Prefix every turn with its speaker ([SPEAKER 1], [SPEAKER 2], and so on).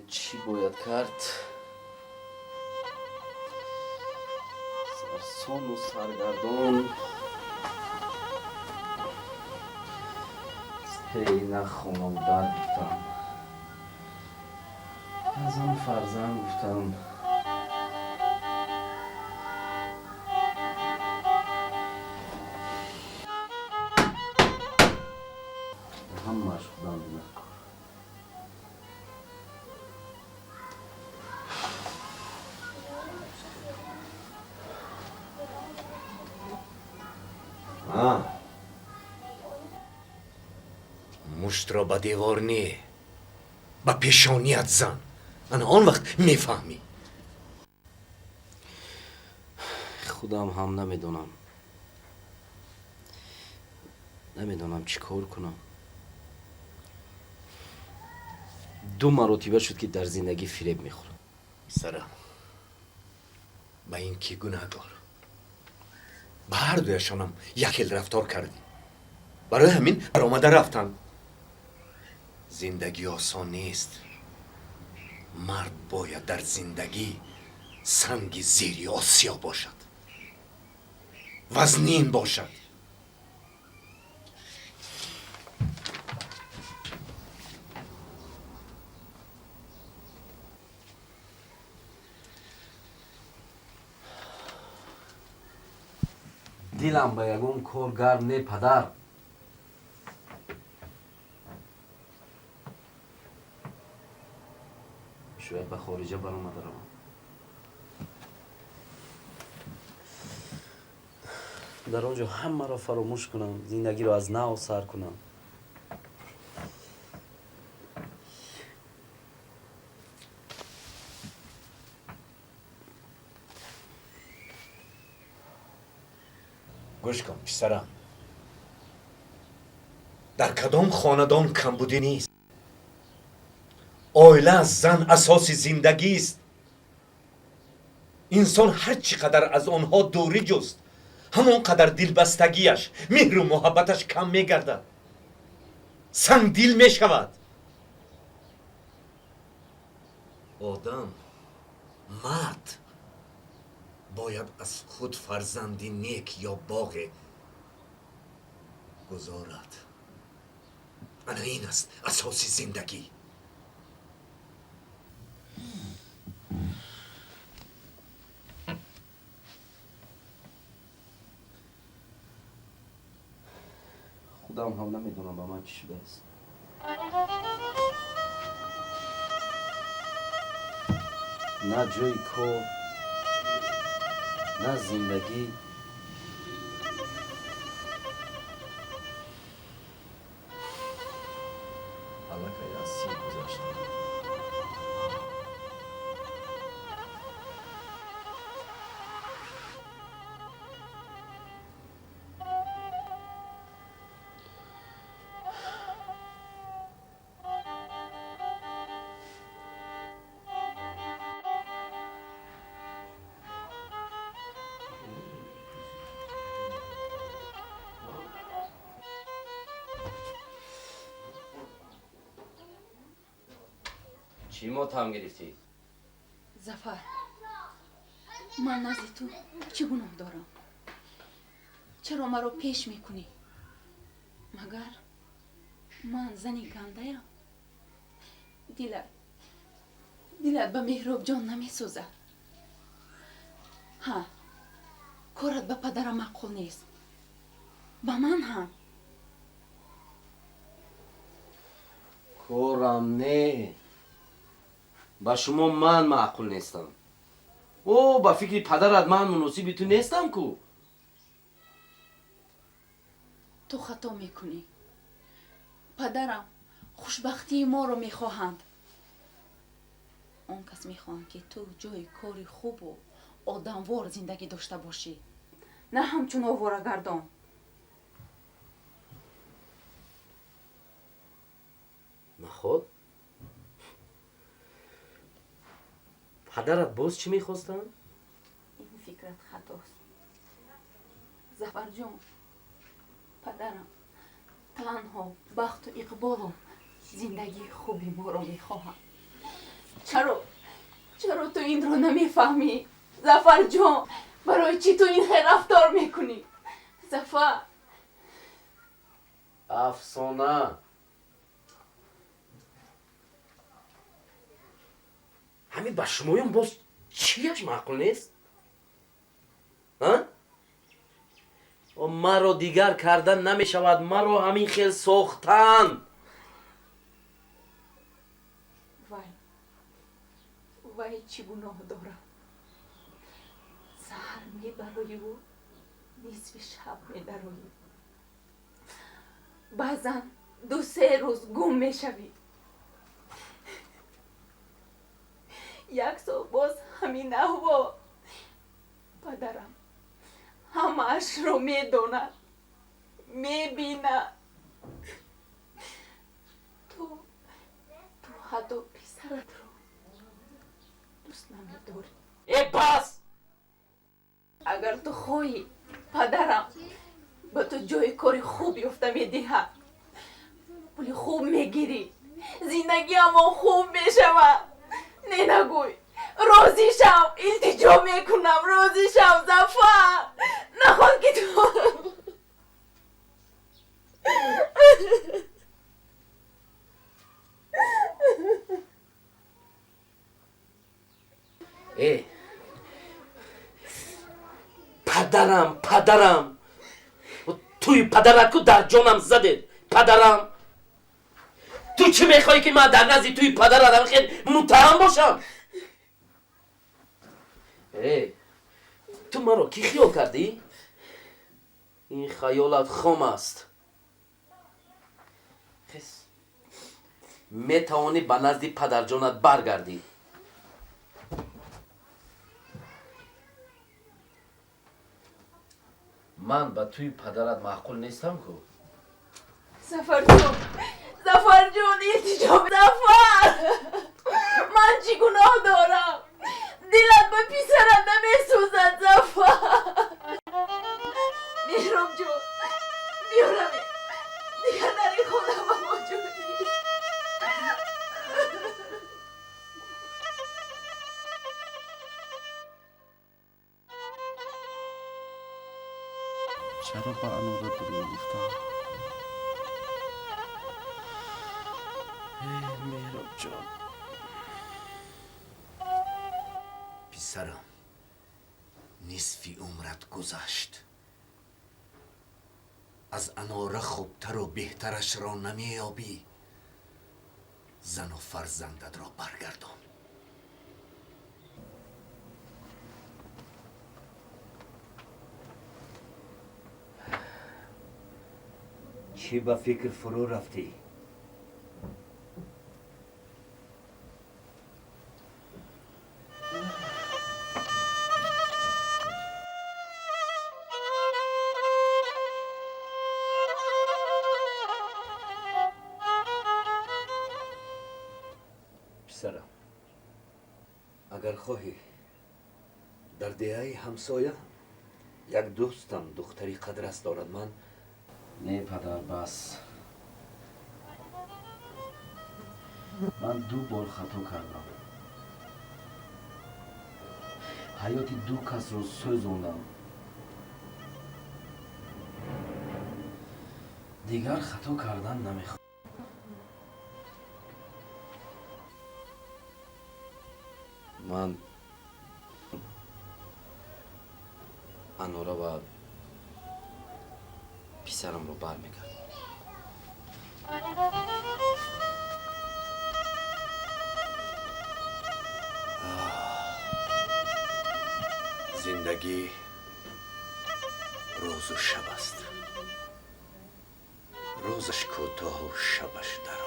[SPEAKER 1] چی باید کرد؟ سرسون و سرگردان نه خانه بودن گفتم، از آن فرزند گفتم همهش خودم بینه
[SPEAKER 2] مشت را به دیوار نه، به پیشانیت زن. انا آن وقت میفهمی.
[SPEAKER 1] خودم هم نمیدونم چی کار کنم. 2 مرتبه شد که در زندگی فریب میخورم.
[SPEAKER 2] سرم به این کی گناهگار؟ به هر دویشانم یکل رفتار کردی. برای همین برآمده رفتن. زندگی آسان نیست. مرد باید در زندگی سنگ زیر آسیا باشد، وزنین باشد.
[SPEAKER 1] دیلم به یگون کار گرم نه پدر. شاید به خارجه برآمده روم. در آنجا همه را فراموش کنم، زندگی را از نو سر کنم.
[SPEAKER 2] گوش کن پسرم، در کدام خاندان کمبودی نیست. عائله از زن اساس زندگی است. انسان هر چقدر از آنها دوری جست، همانقدر دلبستگیش، مهر و محبتش کم میگردد، سنگ دل میشود. آدم، مرد باید از خود فرزندی نیک یا باغ گذارد. انا این است اساس زندگی.
[SPEAKER 1] خودم هم نمیدونم به من چی شده است. نه جای کار، نه زندگی. علاقه از سیر گذاشتم. چی ماتم گرفتی؟
[SPEAKER 3] ظفر، من نزد تو چه گناه دارم؟ چرا مرا پیش میکنی؟ مگر من زنی گنده ام؟ دلت به مهراب جان نمیسوزد؟ ها، کارت به پدرم معقول نیست، به من هم.
[SPEAKER 1] کارم نه، با شما من معقول نیستم. او با فکر پدرت من مناسب تو نیستم کو.
[SPEAKER 3] تو خطا میکنی. پدرم خوشبختی ما رو میخواهند. آن کس میخواهند که تو جای کاری خوب و آدموار زندگی داشته باشی، نه همچون آواره گردان.
[SPEAKER 1] نخود پدرت باز چی میخواستن؟
[SPEAKER 3] این فکرت خطاست ظفر جان. پدرم تنها بخت و اقبال و زندگی خوبی ما رو میخواهند. چرا تو این رو نمیفهمی؟ ظفر جان برای چی تو این رفتار میکنی؟ ظفر
[SPEAKER 1] افسانه همین با شمایم باز چیش معقول نیست؟ ها؟ و مرا دیگر کردن نمی شود، مرا همین خیل ساختن.
[SPEAKER 3] وای چی گناه دارم؟ سحر میبرایی و نصف شب میدرایی، بعضا 2-3 روز گم میشوی، یک سال باز همین احوا. پدرم همه‌اش رو میداند، میبیند. تو حتی پسرت رو دوست نمیداری.
[SPEAKER 1] ای بس!
[SPEAKER 3] اگر تو خواهی پدرم به تو جای کاری خوب یافته میدهد، پول خوب میگیری، زندگی اما خوب میشود. نه نگوی، راضی شم، التجا میکنم، راضی شم ظفر. نخواد که تو
[SPEAKER 1] ای پدرم و توی پدرت کو در جانم زده. پدرم تو چی میخوای که من در نزد توی پدرت خیلی متهم باشم؟ ای تو مرا کی خیال کردی؟ این خیالت خام است. خس میتوانی به نزد پدر جانت برگردی. من به توی پدرت معقول نیستم کو.
[SPEAKER 3] ظفر جان التجا. ظفر من چی گناه دارم؟ دلت به پسرت نمیسوزد ظفر. مهراب جان بیارم دیگر در این خانه با موجودی.
[SPEAKER 1] چرا با انورا دروغ گفتم؟ ای مهراب جان
[SPEAKER 2] پسرم، نصف عمرت گذشت. از اناره خوبتر و بهترش را نمیابی. زن و فرزندت را برگردان. چی به فکر فرو رفتی؟ پسرم، اگر خواهی در دهه همسایه یک دوستم دختری قدرست دارد.
[SPEAKER 1] نه پدر بس. من 2 بار خطا کردم. حیاتی 2 کس رو سوزوندم. دیگر خطا کردن نمیخوام. من انورا و پسرم رو برمیگردم.
[SPEAKER 2] زندگی روز و شب است. روزش کوتاه و شبش دراز.